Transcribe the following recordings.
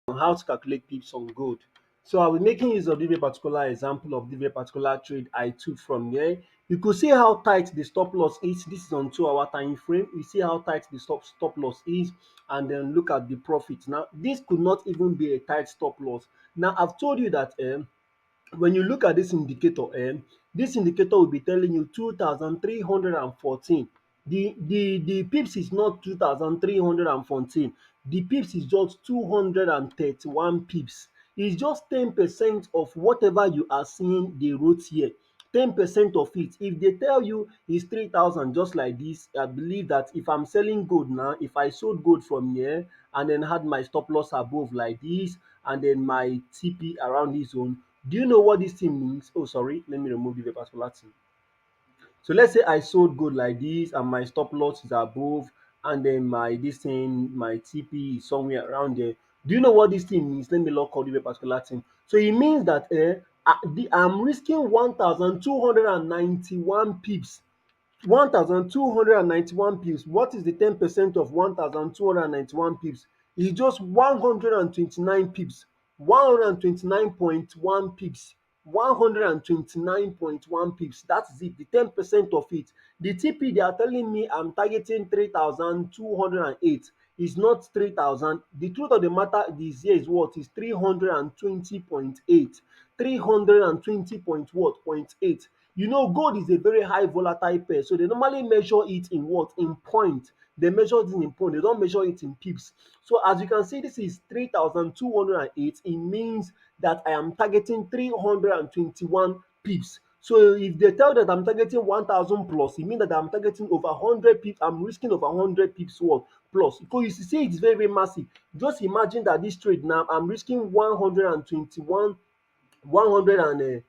on how to calculate pips on gold. So I'll be making use of this very particular example of this very particular trade I took from here. You could see how tight the stop loss is. This is on 2 hour time frame. You see how tight the stop loss is, and then look at the profit. Now, this could not even be a tight stop loss. Now, I've told you that when you look at this indicator, this indicator will be telling you 2,314. The pips is not 2,314. The pips is just 231 pips. It's just 10% of whatever you are seeing they wrote here. 10% of it. If they tell you it's 3,000 just like this, I believe that if I'm selling gold now, if I sold gold from here and then had my stop loss above like this and then my TP around this zone, do you know what this thing means? Oh, sorry, let me remove the particular thing. So let's say I sold gold like this and my stop loss is above and then my this thing, my TP is somewhere around there. Do you know what this thing means? Let me lock out the particular thing. So it means that I'm risking 1,291 pips. 1,291 pips. What is the 10% of 1,291 pips? It's just 129 pips. 129.1 pips. 129.1 pips. That is it. The 10% of it. The TP they are telling me I'm targeting 3,208. It's not 3,000. The truth of the matter this year is what is 320.8. 320 point what? Point 8. You know, gold is a very high volatile pair, so they normally measure it in what? In point. They measure it in point. They don't measure it in pips. So as you can see, this is 3,208. It means that I am targeting 321 pips. So if they tell that I'm targeting 1,000 plus, it means that I'm targeting over 100 pips. I'm risking over 100 pips worth plus. Because you see, it's very, very massive. Just imagine that this trade now, I'm risking 121, 100 and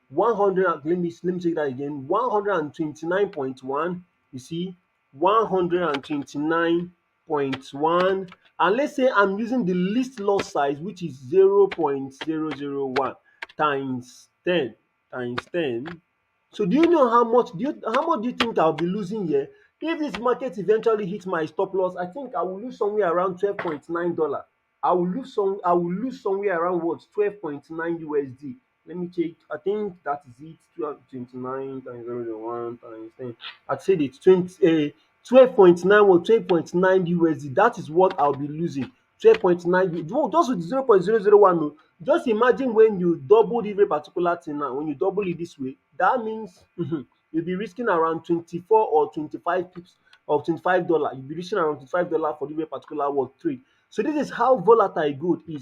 100 let me check that again, 129.1. You see, 129.1, and let's say I'm using the least loss size, which is 0.001 times 10 times 10. So do you know how much do you think I'll be losing here? If this market eventually hits my stop loss, I think I will lose somewhere around $12.9. I will lose somewhere around what? 12.9 USD. Let me check. I think that is it. 229 times 0.1 times 10. I'd say it's 12.9 or 12.9 USD. That is what I'll be losing. 12.9, just with 0.001. Oh. Just imagine when you double this very particular thing now, when you double it this way, that means you'll be risking around 24 or 25 pips of $25. You'll be risking around $25 for this very particular work trade. So this is how volatile gold is.